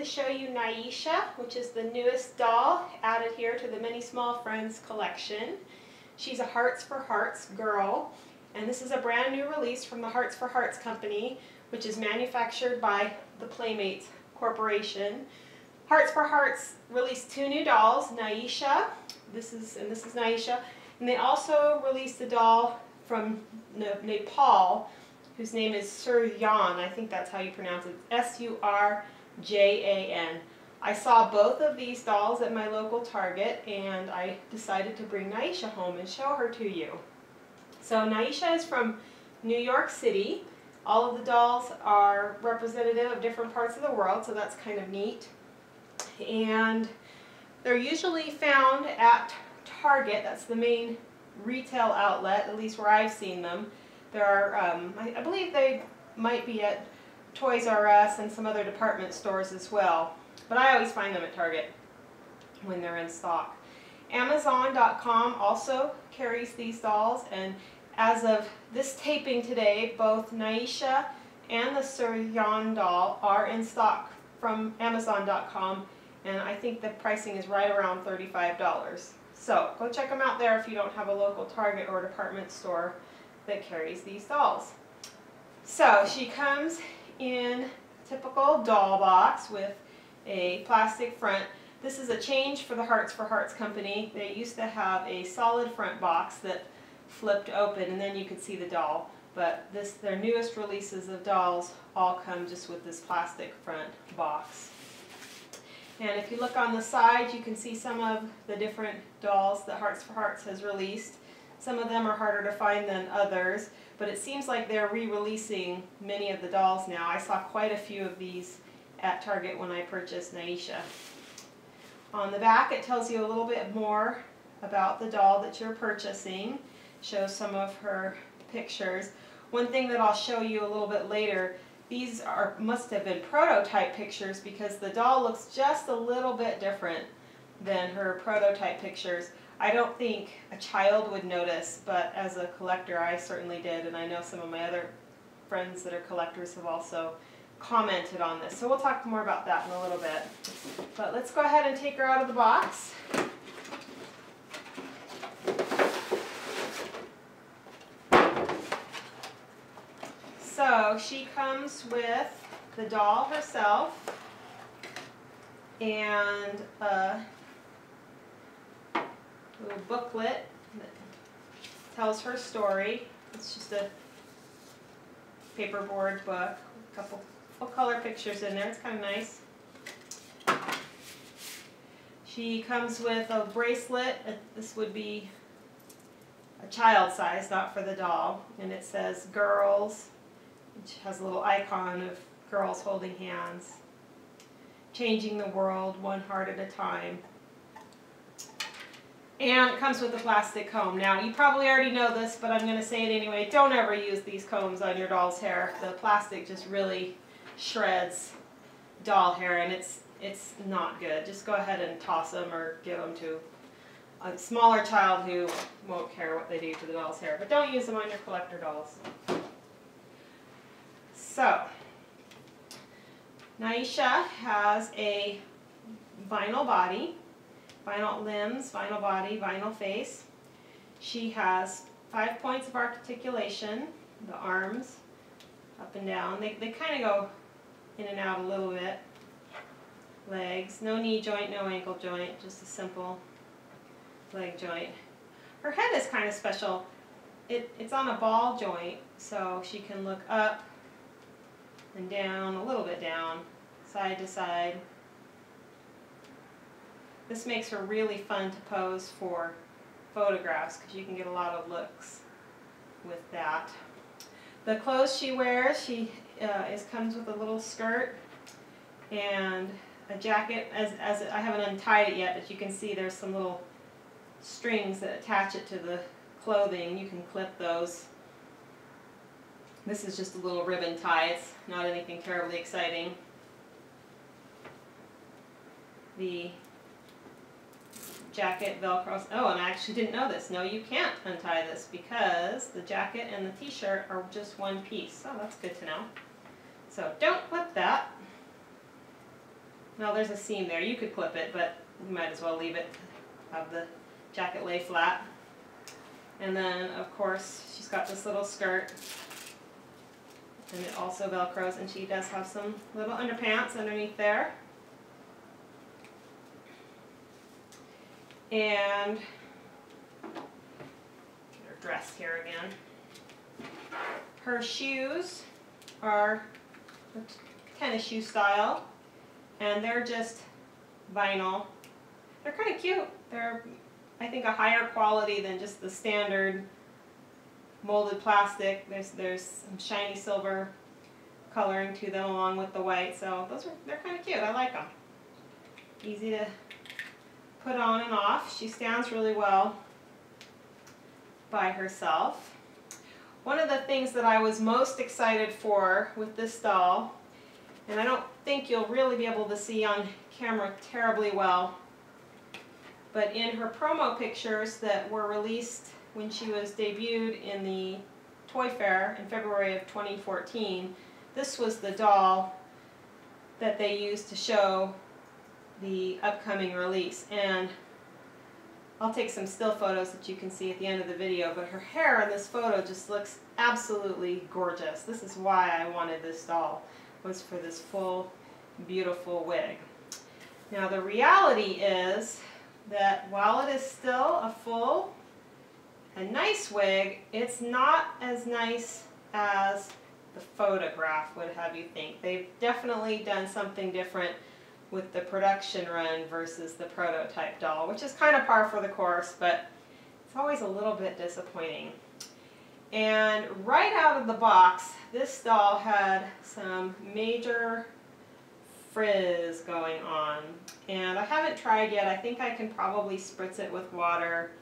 to show you Nyesha, which is the newest doll added here to the Many Small Friends collection. She's a Hearts for Hearts girl, and this is a brand new release from the Hearts for Hearts company, which is manufactured by the Playmates Corporation. Hearts for Hearts released two new dolls, Nyesha, this is Nyesha, and they also released a doll from Nepal, whose name is Surjan. I think that's how you pronounce it. S-U-R-J-A-N. I saw both of these dolls at my local Target, and I decided to bring Nyesha home and show her to you. So Nyesha is from New York City. All of the dolls are representative of different parts of the world, so that's kind of neat. And they're usually found at Target. That's the main retail outlet, at least where I've seen them. There are, I believe they might be at Toys R Us and some other department stores as well. But I always find them at Target when they're in stock. Amazon.com also carries these dolls, and as of this taping today, both Nyesha and the Surjan doll are in stock from Amazon.com, and I think the pricing is right around $35. So go check them out there if you don't have a local Target or department store that carries these dolls. So she comes in typical doll box with a plastic front. This is a change for the Hearts for Hearts company. They used to have a solid front box that flipped open and then you could see the doll. But their newest releases of dolls all come just with this plastic front box. And if you look on the side, you can see some of the different dolls that Hearts for Hearts has released. Some of them are harder to find than others, but it seems like they're re-releasing many of the dolls now. I saw quite a few of these at Target when I purchased Nyesha. On the back, it tells you a little bit more about the doll that you're purchasing. Shows some of her pictures. One thing that I'll show you a little bit later, these must have been prototype pictures because the doll looks just a little bit different than her prototype pictures. I don't think a child would notice, but as a collector I certainly did, and I know some of my other friends that are collectors have also commented on this. So we'll talk more about that in a little bit. But let's go ahead and take her out of the box. So she comes with the doll herself and a little booklet that tells her story. It's just a paperboard book, a couple full color pictures in there. It's kind of nice. She comes with a bracelet. This would be a child size, not for the doll, and it says girls, which has a little icon of girls holding hands, changing the world one heart at a time. And it comes with a plastic comb. Now, you probably already know this, but I'm going to say it anyway. Don't ever use these combs on your doll's hair. The plastic just really shreds doll hair, and it's not good. Just go ahead and toss them or give them to a smaller child who won't care what they do to the doll's hair. But don't use them on your collector dolls. So, Nyesha has a vinyl body, vinyl limbs, vinyl body, vinyl face. She has 5 points of articulation, the arms, up and down. They kind of go in and out a little bit. Legs, no knee joint, no ankle joint, just a simple leg joint. Her head is kind of special. It's on a ball joint, so she can look up and down, a little bit down, side to side. This makes her really fun to pose for photographs because you can get a lot of looks with that. The clothes she wears, comes with a little skirt and a jacket. As I haven't untied it yet, but you can see there's some little strings that attach it to the clothing. You can clip those. This is just a little ribbon tie. It's not anything terribly exciting. The jacket velcros. Oh, and I actually didn't know this. No, you can't untie this because the jacket and the t-shirt are just one piece. Oh, that's good to know. So don't flip that. Well, there's a seam there. You could clip it, but you might as well leave it. Have the jacket lay flat. And then, of course, she's got this little skirt. And it also velcros, and she does have some little underpants underneath there. And get her dress here again. Her shoes are tennis shoe style, and they're just vinyl. They're kind of cute. They're, I think, a higher quality than just the standard molded plastic. There's some shiny silver coloring to them along with the white, so they're kind of cute. I like them. Easy to put on and off. She stands really well by herself. One of the things that I was most excited for with this doll, and I don't think you'll really be able to see on camera terribly well, but in her promo pictures that were released when she was debuted in the Toy Fair in February of 2014, this was the doll that they used to show the upcoming release. And I'll take some still photos that you can see at the end of the video, but her hair in this photo just looks absolutely gorgeous. This is why I wanted this doll, was for this full, beautiful wig. Now the reality is that while it is still a full and nice wig, it's not as nice as the photograph would have you think. They've definitely done something different with the production run versus the prototype doll, which is kind of par for the course, but it's always a little bit disappointing. And right out of the box, this doll had some major frizz going on. And I haven't tried yet. I think I can probably spritz it with water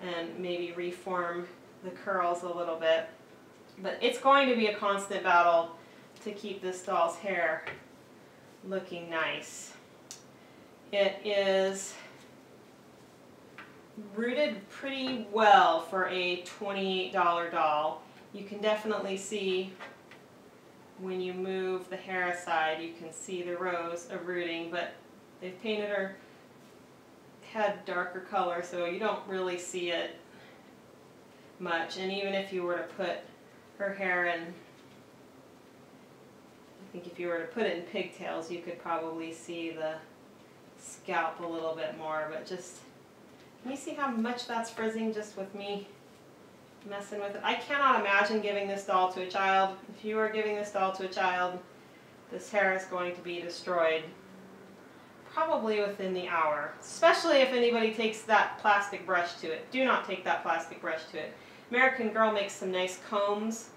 and maybe reform the curls a little bit. But it's going to be a constant battle to keep this doll's hair looking nice. It is rooted pretty well for a $28 doll. You can definitely see when you move the hair aside, you can see the rows of rooting, but they've painted her head darker color, so you don't really see it much. And even if you were to put her hair in, I think if you were to put it in pigtails, you could probably see the scalp a little bit more, but just, can you see how much that's frizzing just with me messing with it? I cannot imagine giving this doll to a child. If you are giving this doll to a child, this hair is going to be destroyed probably within the hour, especially if anybody takes that plastic brush to it. Do not take that plastic brush to it. American Girl makes some nice combs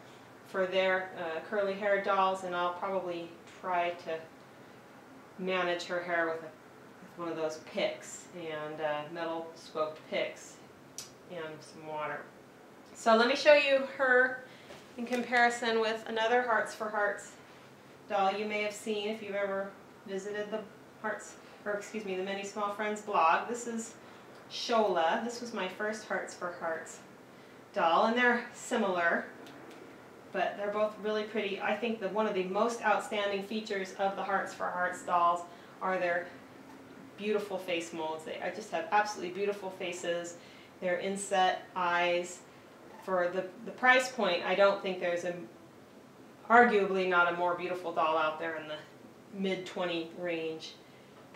for their curly hair dolls, and I'll probably try to manage her hair with one of those picks, and metal spoked picks, and some water. So let me show you her in comparison with another Hearts for Hearts doll you may have seen if you've ever visited the the Many Small Friends blog. This is Shola. This was my first Hearts for Hearts doll, and they're similar, but they're both really pretty. I think that one of the most outstanding features of the Hearts for Hearts dolls are their beautiful face molds. They just have absolutely beautiful faces. Their inset eyes. For the price point, I don't think there's arguably not a more beautiful doll out there in the mid-20 range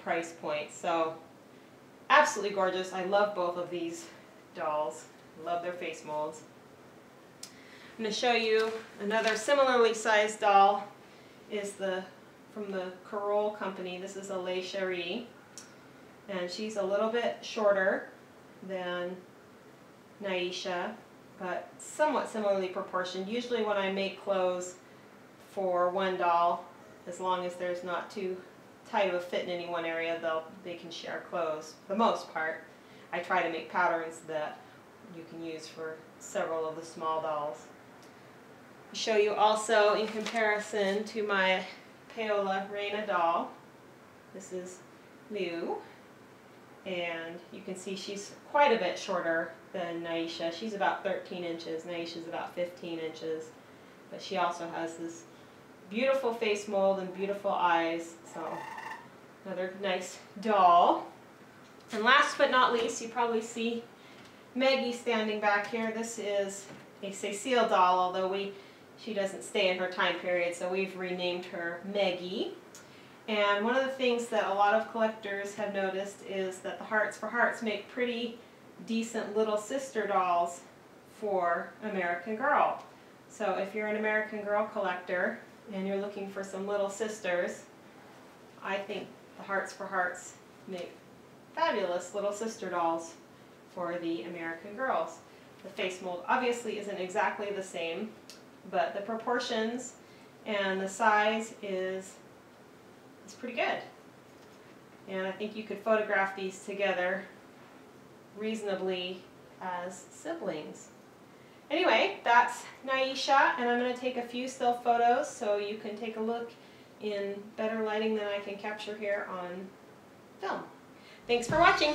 price point. So absolutely gorgeous. I love both of these dolls. I love their face molds. I'm going to show you another similarly sized doll. Is from the Corelle company. This is a Les Cheries, and she's a little bit shorter than Nyesha, but somewhat similarly proportioned. Usually when I make clothes for one doll, as long as there's not too tight of a fit in any one area, they can share clothes for the most part. I try to make patterns that you can use for several of the small dolls. I'll show you also in comparison to my Paola Reina doll. This is Liu, and you can see she's quite a bit shorter than Nyesha. She's about 13 inches. Nyesha's about 15 inches. But she also has this beautiful face mold and beautiful eyes. So Another nice doll. And last but not least, you probably see Maggie standing back here. This is a Cecile doll, although she doesn't stay in her time period, so we've renamed her Maggie. And one of the things that a lot of collectors have noticed is that the Hearts for Hearts make pretty decent little sister dolls for American Girl. So if you're an American Girl collector and you're looking for some little sisters, I think the Hearts for Hearts make fabulous little sister dolls for the American Girls. The face mold obviously isn't exactly the same, but the proportions and the size is pretty good. And I think you could photograph these together reasonably as siblings. Anyway, that's Nyesha, and I'm going to take a few still photos so you can take a look in better lighting than I can capture here on film. Thanks for watching.